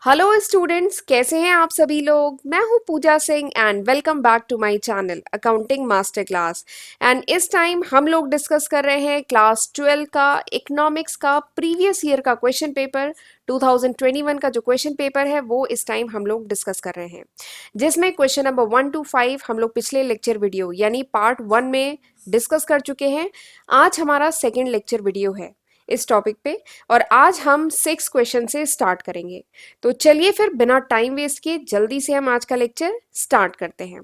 Hello students, कैसे हैं आप सभी लोग। मैं हूं Pooja Singh and welcome back to my channel accounting master class. And इस टाइम हम लोग डिस्कस कर रहे हैं क्लास 12 का इकोनॉमिक्स का प्रीवियस ईयर का क्वेश्चन पेपर। 2021 का जो क्वेश्चन पेपर है वो इस टाइम हम लोग डिस्कस कर रहे हैं, जिसमें क्वेश्चन नंबर 1 to 5 हम लोग पिछले लेक्चर वीडियो यानी पार्ट 1 में डिस्कस कर चुके हैं। आज हमारा सेकेंड लेक्चर वीडियो है इस टॉपिक पे, और आज हम 6 क्वेश्चन से स्टार्ट करेंगे। तो चलिए फिर बिना टाइम वेस्ट किए जल्दी से हम आज का लेक्चर स्टार्ट करते हैं।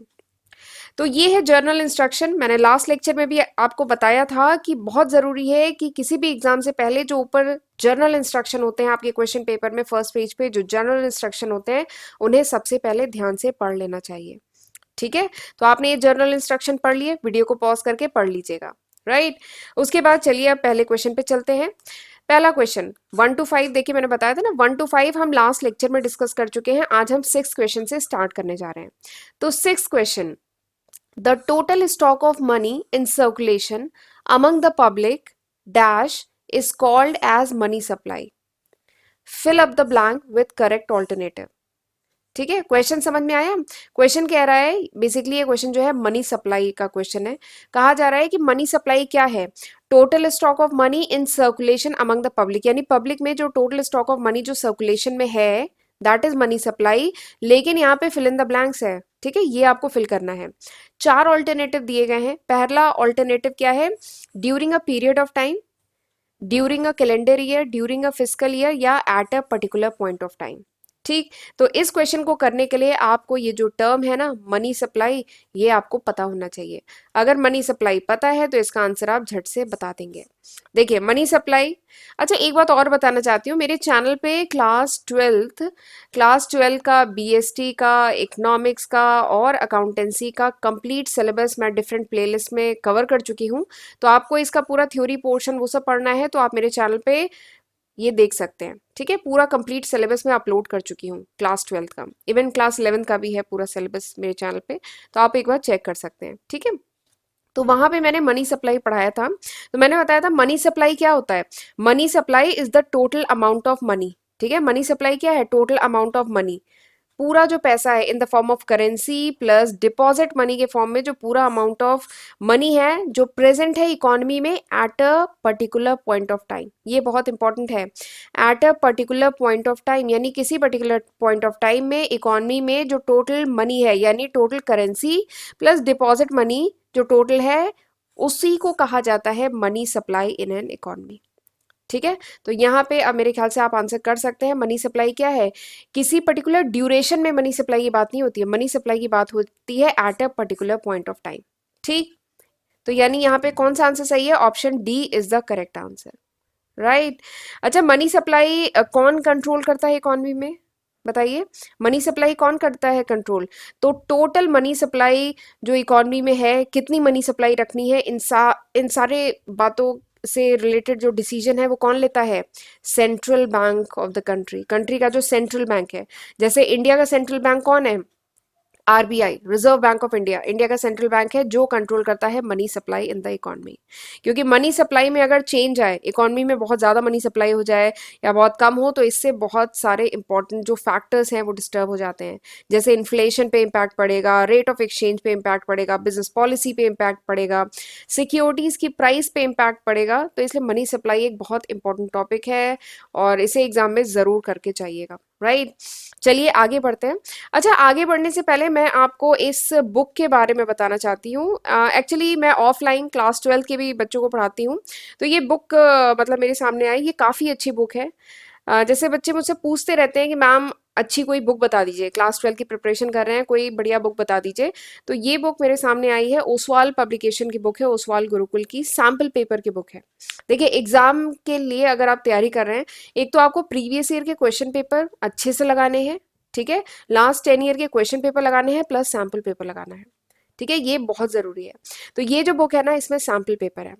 तो ये है जर्नल इंस्ट्रक्शन। मैंने लास्ट लेक्चर में भी आपको बताया था कि बहुत ज़रूरी है कि किसी भी एग्जाम से पहले जो ऊपर जर्नल इंस्ट्रक्शन होते हैं आपके क्वेश्चन पेपर में फर्स्ट पेज पे जो जर्नल इंस्ट्रक्शन होते हैं उन्हें सबसे पहले ध्यान से पढ़ लेना चाहिए। ठीक है, तो आपने ये जर्नल इंस्ट्रक्शन पढ़ लिए, वीडियो को पॉज करके पढ़ लीजिएगा। राइट, उसके बाद चलिए अब पहले क्वेश्चन पे चलते हैं। पहला क्वेश्चन 1 to 5, देखिए मैंने बताया था ना 1 to 5 हम लास्ट लेक्चर में डिस्कस कर चुके हैं। आज हम 6 क्वेश्चन से स्टार्ट करने जा रहे हैं। तो 6 question, the total stock of money in circulation among the public dash is called as money supply. Fill up the blank with correct alternative. ठीक है, क्वेश्चन समझ में आया। क्वेश्चन कह रहा है बेसिकली, ये क्वेश्चन जो है मनी सप्लाई का क्वेश्चन है। कहा जा रहा है कि मनी सप्लाई क्या है। Total stock of money in circulation among the public, यानी पब्लिक में जो टोटल स्टॉक ऑफ मनी जो सर्कुलेशन में है दैट इज मनी सप्लाई। लेकिन यहाँ पे फिल इन द ब्लैंक्स है। ठीक है, ये आपको फिल करना है। 4 ऑल्टरनेटिव दिए गए हैं। पहला ऑल्टरनेटिव क्या है, during a period of time, during a calendar year, during a fiscal year, या at a particular point of time. ठीक, तो इस क्वेश्चन को करने के लिए आपको ये जो टर्म है ना मनी सप्लाई, ये आपको पता होना चाहिए। अगर मनी सप्लाई पता है तो इसका आंसर आप झट से बता देंगे। देखिए मनी सप्लाई। अच्छा, एक बात और बताना चाहती हूँ, मेरे चैनल पे क्लास ट्वेल्थ का बीएसटी का इकोनॉमिक्स का और अकाउंटेंसी का कंप्लीट सिलेबस मैं डिफरेंट प्लेलिस्ट में कवर कर चुकी हूँ। तो आपको इसका पूरा थ्योरी पोर्शन वो सब पढ़ना है तो आप मेरे चैनल पे ये देख सकते हैं। ठीक है, पूरा कंप्लीट सिलेबस मैं अपलोड कर चुकी हूँ क्लास 12 का, इवन क्लास 11 का भी है पूरा सिलेबस मेरे चैनल पे। तो आप एक बार चेक कर सकते हैं। ठीक है, तो वहां पे मैंने मनी सप्लाई पढ़ाया था। तो मैंने बताया था मनी सप्लाई क्या होता है। Money supply is the total amount of money. ठीक है, मनी सप्लाई क्या है, टोटल अमाउंट ऑफ मनी, पूरा जो पैसा है in the form of currency plus deposit money के फॉर्म में जो पूरा अमाउंट ऑफ मनी है जो प्रेजेंट है इकोनॉमी में eight a particular point of time. ये बहुत इंपॉर्टेंट है, eight a particular point of time, यानी किसी पर्टिकुलर पॉइंट ऑफ टाइम में इकोनॉमी में जो टोटल मनी है यानी total currency plus deposit money जो टोटल है उसी को कहा जाता है money supply in an economy. ठीक है, तो यहाँ पे अब मेरे ख्याल से आप आंसर कर सकते हैं। मनी सप्लाई क्या है, किसी पर्टिकुलर ड्यूरेशन में मनी सप्लाई की बात नहीं होती है, मनी सप्लाई की बात होती है eight a particular point of time. ठीक, तो यानी यहाँ पे कौन सा आंसर सही है, option D is the correct answer. Right. अच्छा, मनी सप्लाई कौन कंट्रोल करता है इकोनॉमी में, बताइए। मनी सप्लाई कौन करता है कंट्रोल, तो टोटल मनी सप्लाई जो इकोनॉमी में है, कितनी मनी सप्लाई रखनी है, इन सारे बातों से रिलेटेड जो डिसीजन है वो कौन लेता है, central bank of the country. Country का जो सेंट्रल बैंक है, जैसे इंडिया का सेंट्रल बैंक कौन है, RBI, reserve bank of India, India का सेंट्रल बैंक है जो कंट्रोल करता है money supply in the economy. क्योंकि मनी सप्लाई में अगर चेंज आए, इकोनॉमी में बहुत ज़्यादा मनी सप्लाई हो जाए या बहुत कम हो, तो इससे बहुत सारे इंपॉर्टेंट जो फैक्टर्स हैं वो डिस्टर्ब हो जाते हैं। जैसे इन्फ्लेशन पे इम्पैक्ट पड़ेगा, रेट ऑफ एक्सचेंज पे इम्पैक्ट पड़ेगा, बिजनेस पॉलिसी पे इम्पैक्ट पड़ेगा, सिक्योरिटीज़ की प्राइस पे इम्पैक्ट पड़ेगा। तो इसलिए मनी सप्लाई एक बहुत इंपॉर्टेंट टॉपिक है और इसे एग्जाम में ज़रूर करके चाहिएगा। राइट, चलिए आगे बढ़ते हैं। अच्छा, आगे बढ़ने से पहले मैं आपको इस बुक के बारे में बताना चाहती हूँ। एक्चुअली मैं ऑफलाइन क्लास 12 के भी बच्चों को पढ़ाती हूँ। तो ये बुक मतलब मेरे सामने आई, ये काफ़ी अच्छी बुक है। जैसे बच्चे मुझसे पूछते रहते हैं कि मैम अच्छी कोई बुक बता दीजिए, क्लास 12 की प्रिपरेशन कर रहे हैं, कोई बढ़िया बुक बता दीजिए। तो ये बुक मेरे सामने आई है, ओसवाल पब्लिकेशन की बुक है, ओसवाल गुरुकुल की सैम्पल पेपर की बुक है। देखिए एग्जाम के लिए अगर आप तैयारी कर रहे हैं, एक तो आपको प्रीवियस ईयर के क्वेश्चन पेपर अच्छे से लगाने हैं। ठीक है, लास्ट 10 ईयर के क्वेश्चन पेपर लगाने हैं प्लस सैम्पल पेपर लगाना है। ठीक है, ये बहुत ज़रूरी है। तो ये जो बुक है ना इसमें सैम्पल पेपर है।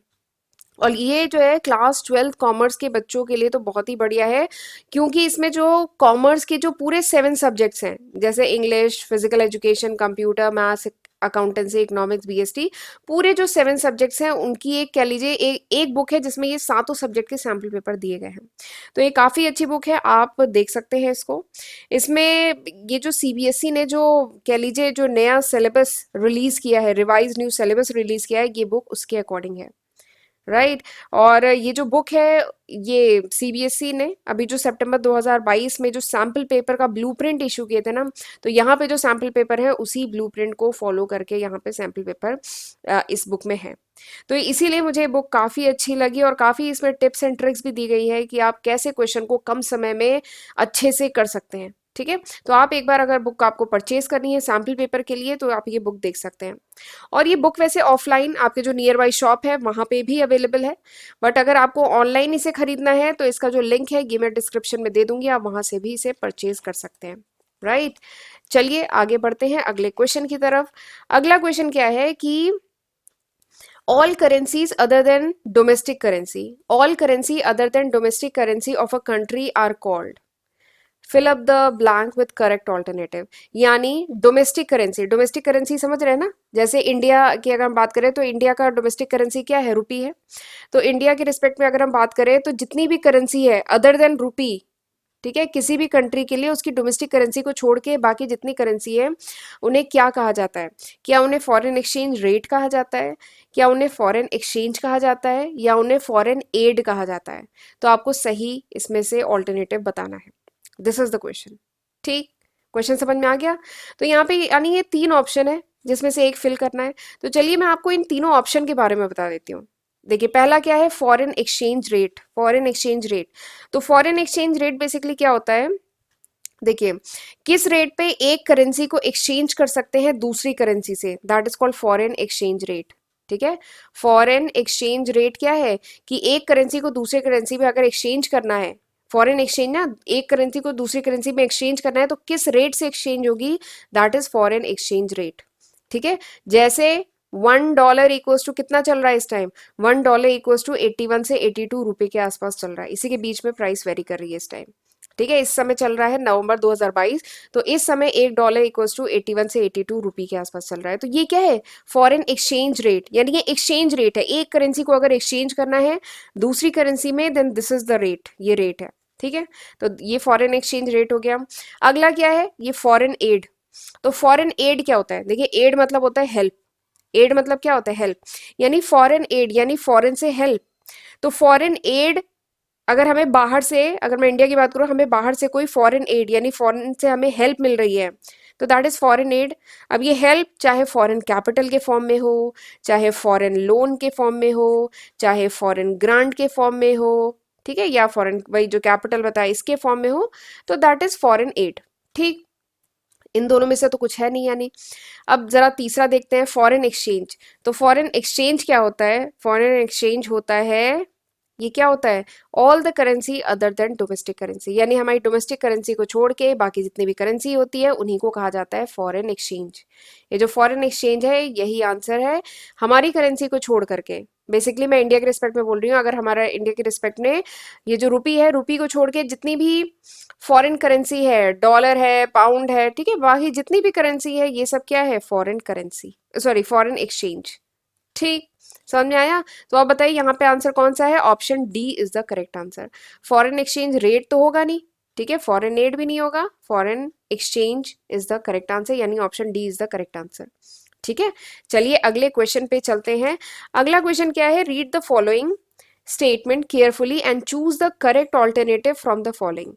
और ये जो है क्लास 12th कॉमर्स के बच्चों के लिए तो बहुत ही बढ़िया है, क्योंकि इसमें जो कॉमर्स के जो पूरे 7 सब्जेक्ट्स हैं, जैसे English, physical education, computer, maths, accountancy, economics, BST, पूरे जो 7 सब्जेक्ट्स हैं उनकी एक कह लीजिए एक बुक है जिसमें ये सातों सब्जेक्ट के सैम्पल पेपर दिए गए हैं। तो ये काफ़ी अच्छी बुक है, आप देख सकते हैं इसको। इसमें ये जो सीबीएसई ने जो कह लीजिए जो नया सिलेबस रिलीज़ किया है, रिवाइज न्यू सिलेबस रिलीज़ किया है, ये बुक उसके अकॉर्डिंग है, राइट। और ये जो बुक है, ये सीबीएसई ने अभी जो सितंबर 2022 में जो सैम्पल पेपर का ब्लूप्रिंट इशू किए थे ना, तो यहाँ पे जो सैम्पल पेपर है उसी ब्लूप्रिंट को फॉलो करके यहाँ पे सैम्पल पेपर इस बुक में है। तो इसीलिए मुझे ये बुक काफ़ी अच्छी लगी, और काफ़ी इसमें टिप्स एंड ट्रिक्स भी दी गई है कि आप कैसे क्वेश्चन को कम समय में अच्छे से कर सकते हैं। ठीक है, तो आप एक बार अगर बुक आपको परचेज करनी है सैम्पल पेपर के लिए तो आप ये बुक देख सकते हैं। और ये बुक वैसे ऑफलाइन आपके जो नियर बाई शॉप है वहाँ पे भी अवेलेबल है, बट अगर आपको ऑनलाइन इसे खरीदना है तो इसका जो लिंक है ये मैं डिस्क्रिप्शन में दे दूंगी, आप वहाँ से भी इसे परचेज कर सकते हैं, राइट। चलिए आगे बढ़ते हैं अगले क्वेश्चन की तरफ। अगला क्वेश्चन क्या है कि all currencies other than domestic currency all currency other than domestic currency of a country are called, fill up the blank with correct alternative. यानी डोमेस्टिक करेंसी समझ रहे हैं ना, जैसे इंडिया की अगर हम बात करें तो इंडिया का डोमेस्टिक करेंसी क्या है, रुपी है। तो इंडिया के रिस्पेक्ट में अगर हम बात करें तो जितनी भी करेंसी है अदर देन रुपी, ठीक है, किसी भी कंट्री के लिए उसकी डोमेस्टिक करेंसी को छोड़ के बाकी जितनी करेंसी है उन्हें क्या कहा जाता है? क्या उन्हें फॉरेन एक्सचेंज रेट कहा जाता है, क्या उन्हें फॉरेन एक्सचेंज कहा जाता है, या उन्हें फॉरेन एड कहा जाता है? तो आपको सही इसमें से ऑल्टरनेटिव बताना है। This is the question. ठीक, क्वेश्चन समझ में आ गया? तो यहाँ पे यानी ये 3 ऑप्शन है जिसमें से एक फिल करना है। तो चलिए मैं आपको इन तीनों ऑप्शन के बारे में बता देती हूँ। देखिए पहला क्या है, foreign exchange rate. Foreign exchange rate, तो फॉरेन एक्सचेंज रेट बेसिकली क्या होता है, देखिए किस रेट पे एक करेंसी को एक्सचेंज कर सकते हैं दूसरी करेंसी से, that is called foreign exchange rate. ठीक है, फॉरेन एक्सचेंज रेट क्या है कि एक करेंसी को दूसरे करेंसी में अगर एक्सचेंज करना है, फॉरेन एक्सचेंज ना, एक करेंसी को दूसरी करेंसी में एक्सचेंज करना है तो किस रेट से एक्सचेंज होगी, that is foreign exchange rate. ठीक है, जैसे $1 इक्वल्स टू कितना चल रहा है इस टाइम, $1 इक्वल्स टू 81 से 82 रुपए के आसपास चल रहा है, इसी के बीच में प्राइस वेरी कर रही है इस टाइम। ठीक है, इस समय चल रहा है नवंबर 2022, तो इस समय $1 इक्वल्स टू 81 से 82 रुपए के आसपास चल रहा है। तो ये क्या है, फॉरेन एक्सचेंज रेट, यानी ये एक्सचेंज रेट है, एक करेंसी को अगर एक्सचेंज करना है दूसरी करेंसी में then this is the rate, ये रेट है। ठीक है, तो ये फॉरेन एक्सचेंज रेट हो गया। अगला क्या है, ये फॉरेन एड। तो फॉरेन एड क्या होता है, देखिए एड मतलब होता है हेल्प। एड मतलब क्या होता है, हेल्प, यानी फॉरेन एड यानी फॉरेन से हेल्प। तो फॉरेन एड, अगर हमें बाहर से, अगर मैं इंडिया की बात करूँ, हमें बाहर से कोई फॉरेन एड यानी फॉरेन से हमें हेल्प मिल रही है तो दैट इज फॉरेन एड। अब ये हेल्प चाहे फॉरेन कैपिटल के फॉर्म में हो, चाहे फॉरेन लोन के फॉर्म में हो, चाहे फॉरेन ग्रांट के फॉर्म में हो, ठीक है, या फॉरेन वही जो कैपिटल बताया इसके फॉर्म में हो, तो दैट इज फॉरेन एड। ठीक, इन दोनों में से तो कुछ है नहीं यानी। अब जरा तीसरा देखते हैं, फॉरेन एक्सचेंज। तो फॉरेन एक्सचेंज क्या होता है, फॉरेन एक्सचेंज होता है, ये क्या होता है, all the currency other than domestic currency, यानी हमारी डोमेस्टिक करेंसी को छोड़ के बाकी जितनी भी करेंसी होती है उन्हीं को कहा जाता है फॉरेन एक्सचेंज। ये जो फॉरेन एक्सचेंज है यही आंसर है, हमारी करेंसी को छोड़ करके। बेसिकली मैं इंडिया के रिस्पेक्ट में बोल रही हूँ, अगर हमारा इंडिया के रिस्पेक्ट में ये जो रुपी है, रुपी को छोड़ के जितनी भी फॉरेन करेंसी है, डॉलर है, पाउंड है, ठीक है, बाकी जितनी भी करेंसी है ये सब क्या है, foreign currency, sorry foreign exchange. ठीक, समझ में आया? तो आप बताइए यहाँ पे आंसर कौन सा है, option D is the correct answer. Foreign exchange rate तो होगा नहीं, ठीक है, फॉरेन एड भी नहीं होगा, foreign exchange is the correct answer, यानी option D is the correct answer. ठीक है, चलिए अगले क्वेश्चन पे चलते हैं। अगला क्वेश्चन क्या है, read the following statement carefully and choose the correct alternative from the following.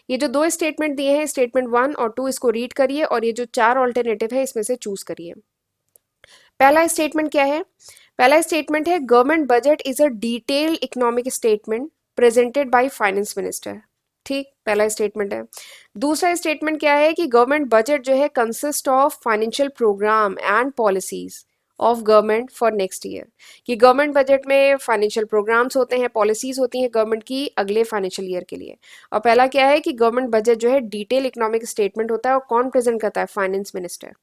ये जो 2 स्टेटमेंट दिए हैं, स्टेटमेंट 1 और 2, इसको रीड करिए और ये जो 4 ऑल्टरनेटिव है इसमें से चूज करिए। पहला स्टेटमेंट क्या है, पहला स्टेटमेंट है government budget is a detailed economic statement presented by finance minister. ठीक, पहला स्टेटमेंट है। दूसरा स्टेटमेंट क्या है कि गवर्नमेंट बजट जो है consist of financial programme and policies of government for next year, कि गवर्नमेंट बजट में फाइनेंशियल प्रोग्राम्स होते हैं, पॉलिसीज होती हैं गवर्नमेंट की अगले फाइनेंशियल ईयर के लिए। और पहला क्या है कि गवर्नमेंट बजट जो है डिटेल इकोनॉमिक स्टेटमेंट होता है, और कौन प्रेजेंट करता है, फाइनेंस मिनिस्टर।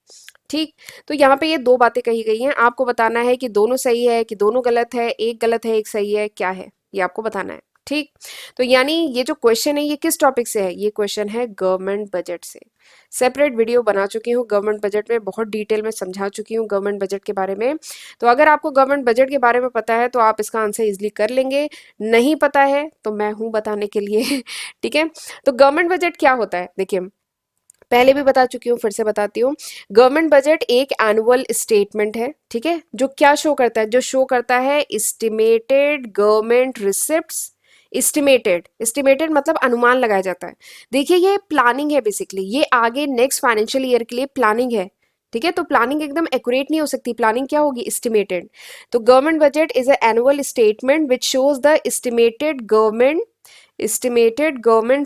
ठीक। तो यहाँ पे ये दो बातें कही गई हैं, आपको बताना है कि दोनों सही है कि दोनों गलत है, एक गलत है एक सही है, क्या है ये आपको बताना है। ठीक। तो यानी ये जो क्वेश्चन है ये किस टॉपिक से है, ये क्वेश्चन है गवर्नमेंट बजट से। सेपरेट वीडियो बना चुकी हूँ गवर्नमेंट बजट में, बहुत डिटेल में समझा चुकी हूँ गवर्नमेंट बजट के बारे में। तो अगर आपको गवर्नमेंट बजट के बारे में पता है तो आप इसका आंसर इजिली कर लेंगे, नहीं पता है तो मैं हूँ बताने के लिए। ठीक है। तो गवर्नमेंट बजट क्या होता है, देखिए पहले भी बता चुकी हूँ फिर से बताती हूँ। गवर्नमेंट बजट एक एनुअल स्टेटमेंट है, ठीक है, जो क्या शो करता है, जो शो करता है एस्टिमेटेड गवर्नमेंट रिसिप्ट्स। एस्टिमेटेड मतलब अनुमान लगाया जाता है। देखिए ये प्लानिंग है बेसिकली, ये आगे नेक्स्ट फाइनेंशियल ईयर के लिए प्लानिंग है। ठीक है। तो प्लानिंग एकदम एक्यूरेट नहीं हो सकती, प्लानिंग क्या होगी, एस्टिमेटेड। तो government budget is a annual statement which shows the estimated government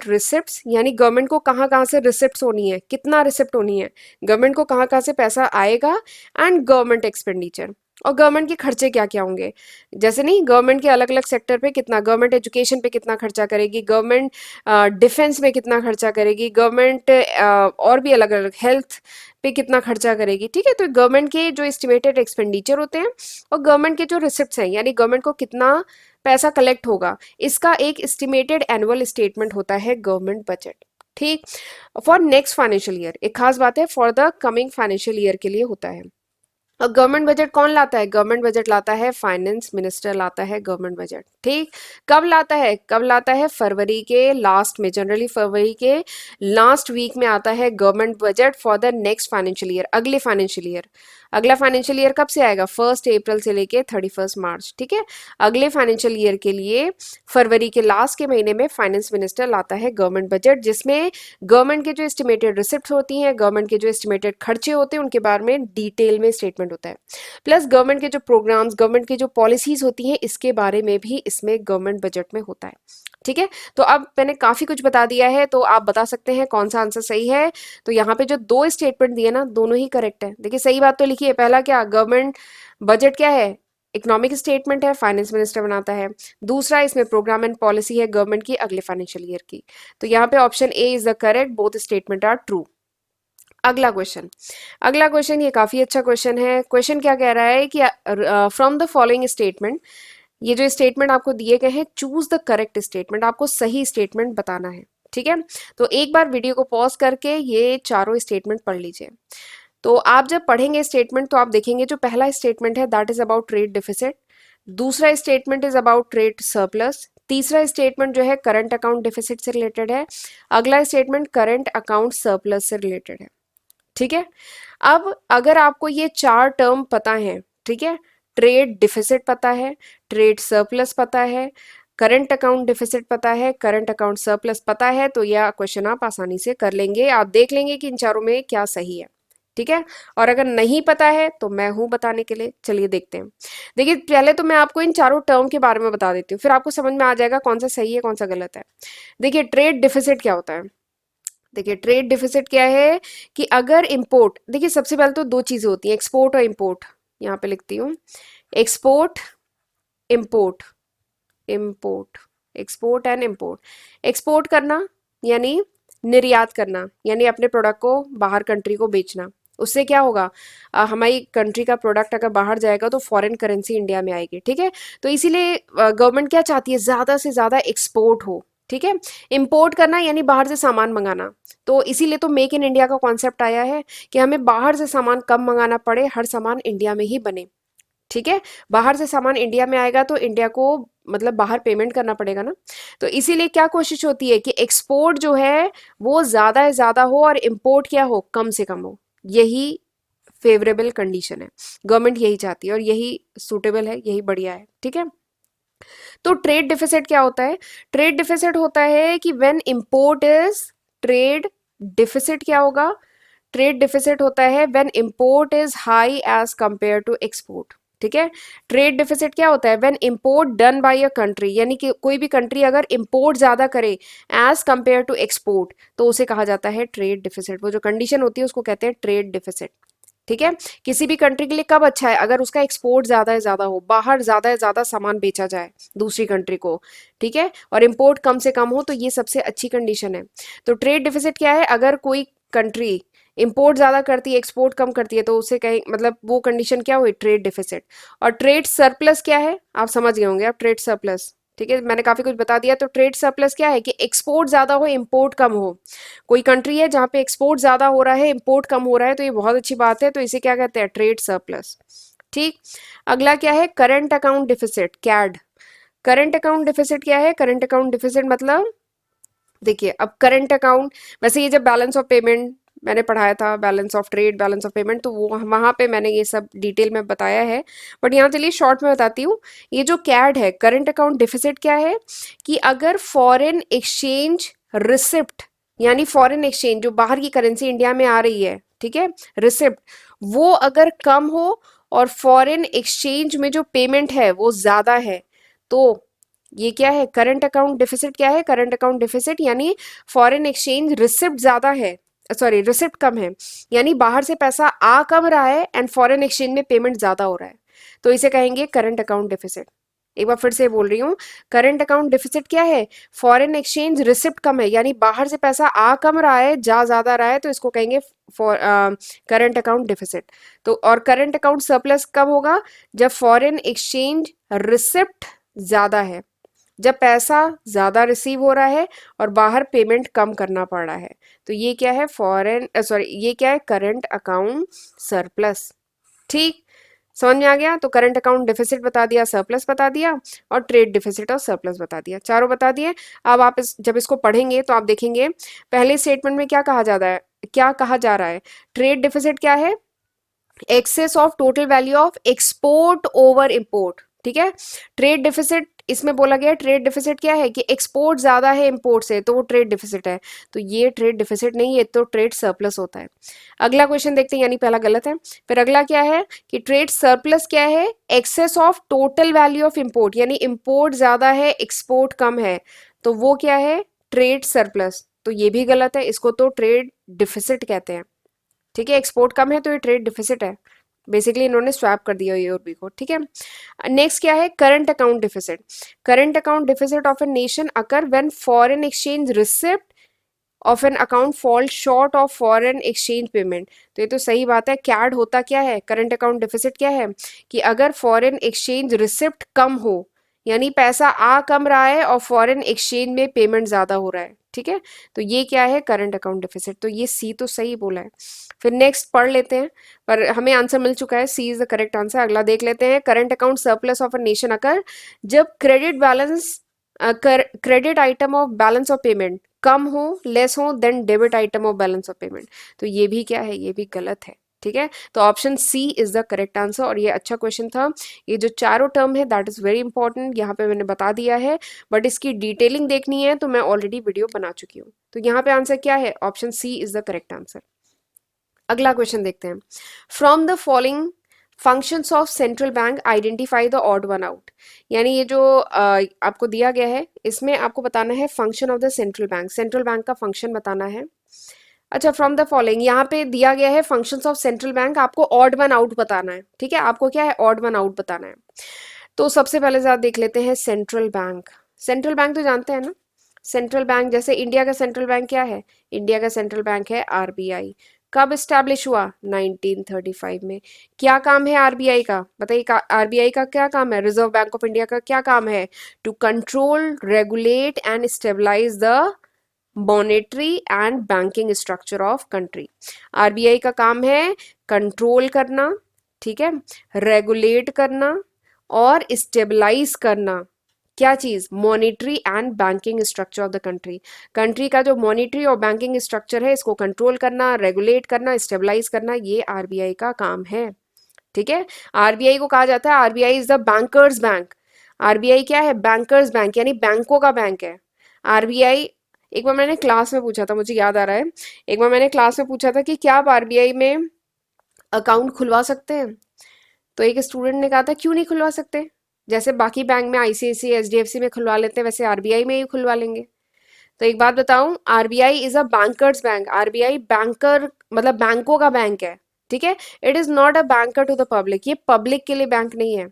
receipts, यानी गवर्नमेंट को कहाँ कहाँ से रिसिप्ट्स होनी है, कितना रिसिप्ट होनी है, गवर्नमेंट को कहाँ कहाँ से पैसा आएगा, एंड गवर्नमेंट एक्सपेंडिचर, और गवर्नमेंट के खर्चे क्या क्या होंगे। जैसे नहीं, गवर्नमेंट के अलग अलग सेक्टर पे कितना, गवर्नमेंट एजुकेशन पे कितना खर्चा करेगी, गवर्नमेंट डिफेंस में कितना खर्चा करेगी, गवर्नमेंट और भी अलग अलग हेल्थ पे कितना खर्चा करेगी। ठीक है। तो गवर्नमेंट के जो एस्टिमेटेड एक्सपेंडिचर होते हैं और गवर्नमेंट के जो रिसिप्ट्स हैं, यानी गवर्नमेंट को कितना पैसा कलेक्ट होगा, इसका एक एस्टिमेटेड एनुअल स्टेटमेंट होता है गवर्नमेंट बजट। ठीक। फॉर नेक्स्ट फाइनेंशियल ईयर, एक खास बात है, for the coming financial year के लिए होता है। और गवर्नमेंट बजट कौन लाता है, गवर्नमेंट बजट लाता है फाइनेंस मिनिस्टर लाता है गवर्नमेंट बजट। ठीक। कब लाता है, कब लाता है, फरवरी के लास्ट में, जनरली फरवरी के लास्ट वीक में आता है government budget for the next financial year, अगले फाइनेंशियल ईयर। अगला फाइनेंशियल ईयर कब से आएगा, 1 अप्रैल से लेके 31 मार्च। ठीक है। अगले फाइनेंशियल ईयर के लिए फरवरी के लास्ट के महीने में फाइनेंस मिनिस्टर लाता है गवर्नमेंट बजट, जिसमें गवर्नमेंट के जो एस्टिमेटेड रिसिप्ट होती हैं, गवर्नमेंट के जो एस्टिमेटेड खर्चे होते हैं, उनके बारे में डिटेल में स्टेटमेंट होता है। प्लस गवर्नमेंट के जो प्रोग्राम्स, गवर्नमेंट की जो पॉलिसीज होती हैं, इसके बारे में भी इसमें गवर्नमेंट बजट में होता है। ठीक है। तो अब मैंने काफी कुछ बता दिया है, तो आप बता सकते हैं कौन सा आंसर सही है। तो यहाँ पे जो दो स्टेटमेंट दिए ना, दोनों ही करेक्ट है। देखिए सही बात तो लिखी है, पहला क्या, गवर्नमेंट बजट क्या है, इकोनॉमिक स्टेटमेंट है, फाइनेंस मिनिस्टर बनाता है। दूसरा, इसमें प्रोग्राम एंड पॉलिसी है गवर्नमेंट की अगले फाइनेंशियल ईयर की। तो यहाँ पे option A is the correct, both statement are true. अगला क्वेश्चन, अगला क्वेश्चन ये काफी अच्छा क्वेश्चन है। क्वेश्चन क्या कह रहा है कि फ्रॉम द फॉलोइंग स्टेटमेंट, ये जो स्टेटमेंट आपको दिए गए हैं, चूज द करेक्ट स्टेटमेंट, आपको सही स्टेटमेंट बताना है। ठीक है। तो एक बार वीडियो को पॉज करके ये चारों स्टेटमेंट पढ़ लीजिए। तो आप जब पढ़ेंगे स्टेटमेंट तो आप देखेंगे जो पहला स्टेटमेंट है that is about trade deficit, दूसरा statement is about trade surplus, तीसरा स्टेटमेंट जो है करंट अकाउंट डिफिसिट से रिलेटेड है, अगला स्टेटमेंट करंट अकाउंट सरप्लस से रिलेटेड है। ठीक है। अब अगर आपको ये चार टर्म पता है, ठीक है, ट्रेड डिफिसिट पता है, ट्रेड सरप्लस पता है, करंट अकाउंट डिफिसिट पता है, करंट अकाउंट सरप्लस पता है, तो यह क्वेश्चन आप आसानी से कर लेंगे। आप देख लेंगे कि इन चारों में क्या सही है। ठीक है। और अगर नहीं पता है तो मैं हूं बताने के लिए, चलिए देखते हैं। देखिए पहले तो मैं आपको इन चारों टर्म के बारे में बता देती हूँ, फिर आपको समझ में आ जाएगा कौन सा सही है कौन सा गलत है। देखिए ट्रेड डिफिसिट क्या होता है, देखिए ट्रेड डिफिसिट क्या है कि अगर इंपोर्ट, देखिए सबसे पहले तो दो चीजें होती हैं, एक्सपोर्ट और इंपोर्ट। यहाँ पे लिखती हूँ, export import, import, export and import. Export करना यानी निर्यात करना, यानी अपने प्रोडक्ट को बाहर कंट्री को बेचना। उससे क्या होगा, हमारी कंट्री का प्रोडक्ट अगर बाहर जाएगा तो फॉरेन करेंसी इंडिया में आएगी। ठीक है। तो इसीलिए गवर्नमेंट क्या चाहती है, ज्यादा से ज्यादा एक्सपोर्ट हो। ठीक है। इंपोर्ट करना यानी बाहर से सामान मंगाना, तो इसीलिए तो मेक इन इंडिया का कॉन्सेप्ट आया है कि हमें बाहर से सामान कम मंगाना पड़े, हर सामान इंडिया में ही बने। ठीक है। बाहर से सामान इंडिया में आएगा तो इंडिया को मतलब बाहर पेमेंट करना पड़ेगा ना। तो इसीलिए क्या कोशिश होती है कि एक्सपोर्ट जो है वो ज्यादा से ज्यादा हो और इंपोर्ट क्या हो, कम से कम हो। यही फेवरेबल कंडीशन है, गवर्नमेंट यही चाहती है और यही सूटेबल है, यही बढ़िया है। ठीक है। तो ट्रेड डिफिसिट क्या होता है, ट्रेड डिफिसिट होता है कि when import is, trade deficit क्या होगा, ट्रेड डिफिसिट होता है when import is high as compare to export. ठीक है। ट्रेड डिफिसिट क्या होता है, when import done by a country, यानी कि कोई भी कंट्री अगर इंपोर्ट ज्यादा करे एज कंपेयर टू एक्सपोर्ट तो उसे कहा जाता है ट्रेड डिफिसिट। वो जो कंडीशन होती है उसको कहते हैं ट्रेड डिफिसिट। ठीक है। किसी भी कंट्री के लिए कब अच्छा है, अगर उसका एक्सपोर्ट ज्यादा है ज्यादा हो, बाहर ज्यादा है ज्यादा सामान बेचा जाए दूसरी कंट्री को। ठीक है। और इंपोर्ट कम से कम हो, तो ये सबसे अच्छी कंडीशन है। तो ट्रेड डिफिसिट क्या है, अगर कोई कंट्री इंपोर्ट ज़्यादा करती है, एक्सपोर्ट कम करती है, तो उसे कहीं मतलब वो कंडीशन क्या हुई, ट्रेड डिफिसिट। और ट्रेड सरप्लस क्या है, आप समझ गए होंगे, आप ट्रेड सरप्लस, ठीक है, मैंने काफ़ी कुछ बता दिया। तो ट्रेड सरप्लस क्या है कि एक्सपोर्ट ज़्यादा हो, इंपोर्ट कम हो। कोई कंट्री है जहाँ पे एक्सपोर्ट ज़्यादा हो रहा है, इंपोर्ट कम हो रहा है, तो ये बहुत अच्छी बात है, तो इसे क्या कहते हैं, ट्रेड सरप्लस। ठीक। अगला क्या है, current account deficit, CAD. Current account deficit क्या है, करंट अकाउंट डिफिसिट मतलब, देखिए अब करंट अकाउंट, वैसे ये जब बैलेंस ऑफ पेमेंट मैंने पढ़ाया था, balance of trade, balance of payment, तो वो वहाँ पे मैंने ये सब डिटेल में बताया है, बट यहाँ चलिए शॉर्ट में बताती हूँ। ये जो कैड है, करंट अकाउंट डिफिसिट क्या है कि अगर फॉरेन एक्सचेंज रिसिप्ट, यानी फॉरेन एक्सचेंज जो बाहर की करेंसी इंडिया में आ रही है, ठीक है, रिसिप्ट, वो अगर कम हो और फॉरेन एक्सचेंज में जो पेमेंट है वो ज़्यादा है, तो ये क्या है, करंट अकाउंट डिफिसिट। क्या है करंट अकाउंट डिफिसिट, यानी फॉरेन एक्सचेंज रिसिप्ट ज्यादा है, सॉरी रिसिप्ट कम है, यानी बाहर से पैसा आ कम रहा है एंड फॉरेन एक्सचेंज में पेमेंट ज्यादा हो रहा है, तो इसे कहेंगे करंट अकाउंट डिफिसिट। एक बार फिर से बोल रही हूँ, करंट अकाउंट डिफिसिट क्या है, फॉरेन एक्सचेंज रिसिप्ट कम है, यानी बाहर से पैसा आ कम रहा है, जा ज्यादा रहा है, तो इसको कहेंगे फॉर करंट अकाउंट डिफिसिट। तो और करंट अकाउंट सरप्लस कब होगा, जब फॉरेन एक्सचेंज रिसिप्ट ज्यादा है, जब पैसा ज़्यादा रिसीव हो रहा है और बाहर पेमेंट कम करना पड़ रहा है, तो ये क्या है, फॉरेन सॉरी ये क्या है, करंट अकाउंट सरप्लस। ठीक, समझ में आ गया। तो करंट अकाउंट डिफिसिट बता दिया, सरप्लस बता दिया, और ट्रेड डिफिसिट और सरप्लस बता दिया, चारों बता दिए। अब आप जब इसको पढ़ेंगे तो आप देखेंगे पहले स्टेटमेंट में क्या कहा जाता है, क्या कहा जा रहा है, ट्रेड डिफिसिट क्या है, excess of total value of export over import, ठीक है। ट्रेड डिफिसिट इसमें बोला गया, ट्रेड डिफिसिट क्या है कि एक्सपोर्ट ज्यादा है इंपोर्ट से, तो वो ट्रेड डिफिसिट है, तो ये ट्रेड डिफिसिट नहीं है, तो ट्रेड सरप्लस होता है। अगला क्वेश्चन देखते हैं, यानी पहला गलत है। फिर अगला क्या है कि ट्रेड सरप्लस क्या है, excess of total value of import, यानी इंपोर्ट ज्यादा है, एक्सपोर्ट कम है, तो वो क्या है, ट्रेड सरप्लस, तो ये भी गलत है, इसको तो ट्रेड डिफिसिट कहते हैं। ठीक है, एक्सपोर्ट कम है तो ये ट्रेड डिफिसिट है, बेसिकली इन्होंने स्वैप कर दिया ये और बी को, ठीक है। नेक्स्ट क्या है, current account deficit. Current account deficit of a nation occur when foreign exchange receipt of an account fall short of foreign exchange payment. तो ये तो सही बात है, कैड होता क्या है, करंट अकाउंट डिफिसिट क्या है कि अगर फॉरेन एक्सचेंज रिसिप्ट कम हो, यानी पैसा आ कम रहा है और फॉरेन एक्सचेंज में पेमेंट ज्यादा हो रहा है, ठीक है, तो ये क्या है, करंट अकाउंट डिफिसिट। तो ये सी तो सही बोला है। फिर नेक्स्ट पढ़ लेते हैं, पर हमें आंसर मिल चुका है, C is the correct answer. अगला देख लेते हैं, current account surplus of a nation occur जब credit balance, credit item of balance of payment कम हो, लेस हो then debit item of balance of payment. तो ये भी क्या है, ये भी गलत है, ठीक है। तो option C is the correct answer, और ये अच्छा क्वेश्चन था। ये जो चारों टर्म है दैट इज वेरी इंपॉर्टेंट, यहाँ पे मैंने बता दिया है, बट इसकी डिटेलिंग देखनी है तो मैं ऑलरेडी वीडियो बना चुकी हूँ। तो यहाँ पे आंसर क्या है, option C is the correct answer. अगला क्वेश्चन देखते हैं, from the following functions of central bank identify the odd one out. यानी ये जो आपको दिया गया है, इसमें आपको बताना है function of the central bank, central bank का फंक्शन बताना है। अच्छा, फ्रॉम द फॉलोइंग यहाँ पे दिया गया है फंक्शंस ऑफ सेंट्रल बैंक, आपको ऑड वन आउट बताना है, ठीक है, आपको क्या है, ऑड वन आउट बताना है। तो सबसे पहले जरा देख लेते हैं सेंट्रल बैंक। सेंट्रल बैंक तो जानते हैं ना, सेंट्रल बैंक जैसे इंडिया का सेंट्रल बैंक क्या है, इंडिया का सेंट्रल बैंक है आरबीआई। कब स्टैब्लिश हुआ, 1935 में। क्या काम है आरबीआई का, बताइए, आरबीआई का क्या काम है, रिजर्व बैंक ऑफ इंडिया का क्या काम है, to control, regulate and stabilise the monetary and banking structure of country. RBI का काम है कंट्रोल करना, ठीक है, रेगुलेट करना और स्टेबलाइज करना, क्या चीज, monetary and banking structure of the country. Country का जो मॉनेटरी और बैंकिंग स्ट्रक्चर है इसको कंट्रोल करना, रेगुलेट करना, स्टेबलाइज करना, ये आरबीआई का काम है, ठीक है। आरबीआई को कहा जाता है RBI is the bankers bank. RBI क्या है, बैंकर्स बैंक, यानी बैंकों का बैंक है आरबीआई। एक बार मैंने क्लास में पूछा था, मुझे याद आ रहा है, एक बार मैंने क्लास में पूछा था कि क्या आप आरबीआई में अकाउंट खुलवा सकते हैं, तो एक स्टूडेंट ने कहा था क्यों नहीं खुलवा सकते, जैसे बाकी बैंक में आईसीआईसी एचडीएफसी में खुलवा लेते हैं वैसे आरबीआई में ही खुलवा लेंगे। तो एक बात बताऊं, RBI is a banker's bank, RBI banker मतलब बैंकों का बैंक है, ठीक है। It is not a banker to the public, ये पब्लिक के लिए बैंक नहीं है,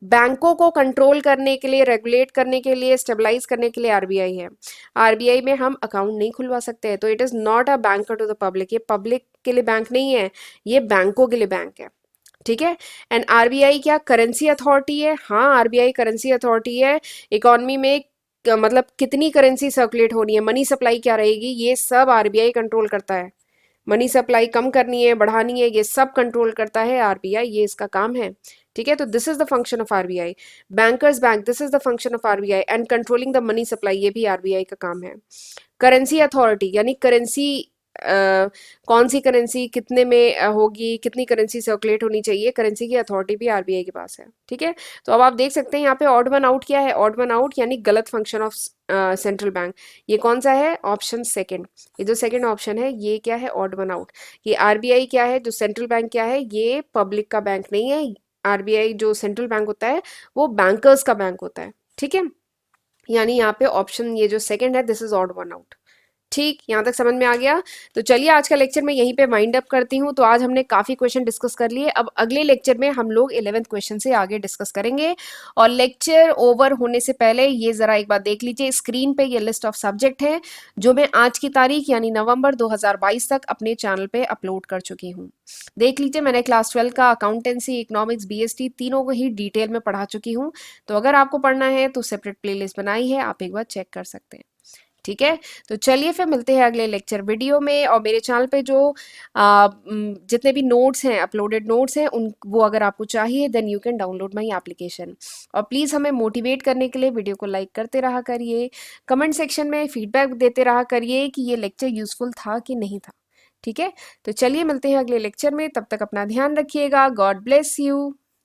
बैंकों को कंट्रोल करने के लिए, रेगुलेट करने के लिए, स्टेबलाइज करने के लिए आरबीआई है। आरबीआई में हम अकाउंट नहीं खुलवा सकते हैं, तो it is not a banker to the public. ये पब्लिक के लिए बैंक नहीं है, ये बैंकों के लिए बैंक है। ठीक है। एंड आरबीआई क्या करेंसी अथॉरिटी है? हाँ, आरबीआई करेंसी अथॉरिटी है। इकोनॉमी में मतलब कितनी करेंसी सर्कुलेट होनी है, मनी सप्लाई क्या रहेगी, ये सब आरबीआई कंट्रोल करता है। मनी सप्लाई कम करनी है, बढ़ानी है, ये सब कंट्रोल करता है आरबीआई, ये इसका काम है। ठीक है, तो this is the function of RBI. Bankers bank, this is the function of RBI. And controlling the money supply, ये भी आरबीआई का काम है। करेंसी अथॉरिटी यानी करेंसी, कौन सी करेंसी कितने में होगी, कितनी करेंसी सर्कुलेट होनी चाहिए, करेंसी की अथॉरिटी भी आरबीआई के पास है। ठीक है, तो अब आप देख सकते हैं यहाँ पे ऑड वन आउट क्या है। ऑड वन आउट यानी गलत फंक्शन ऑफ सेंट्रल बैंक। ये कौन सा है? Option second. ये जो सेकंड ऑप्शन है ये क्या है? Odd one out. ये आरबीआई क्या है, जो सेंट्रल बैंक क्या है, ये पब्लिक का बैंक नहीं है। आरबीआई जो सेंट्रल बैंक होता है वो बैंकर्स का बैंक होता है। ठीक है, यानी यहाँ पे ऑप्शन ये जो सेकंड है, this is odd one out. ठीक, यहाँ तक समझ में आ गया? तो चलिए आज का लेक्चर मैं यहीं पे वाइंड अप करती हूँ। तो आज हमने काफ़ी क्वेश्चन डिस्कस कर लिए। अब अगले लेक्चर में हम लोग 11th क्वेश्चन से आगे डिस्कस करेंगे। और लेक्चर ओवर होने से पहले ये ज़रा एक बार देख लीजिए, स्क्रीन पे ये लिस्ट ऑफ सब्जेक्ट है जो मैं आज की तारीख यानी नवंबर 2022 तक अपने चैनल पे अपलोड कर चुकी हूँ। देख लीजिए, मैंने क्लास 12 का अकाउंटेंसी, इकोनॉमिक्स, बीएसटी तीनों को ही डिटेल में पढ़ा चुकी हूँ। तो अगर आपको पढ़ना है तो सेपरेट प्लेलिस्ट बनाई है, आप एक बार चेक कर सकते हैं। ठीक है, तो चलिए फिर मिलते हैं अगले लेक्चर वीडियो में। और मेरे चैनल पे जो जितने भी नोट्स हैं, अपलोडेड नोट्स हैं, उन वो अगर आपको चाहिए then you can download my application. और प्लीज़ हमें मोटिवेट करने के लिए वीडियो को लाइक करते रहा करिए, कमेंट सेक्शन में फीडबैक देते रहा करिए कि ये लेक्चर यूज़फुल था कि नहीं था। ठीक है, तो चलिए मिलते हैं अगले लेक्चर में, तब तक अपना ध्यान रखिएगा। God bless you.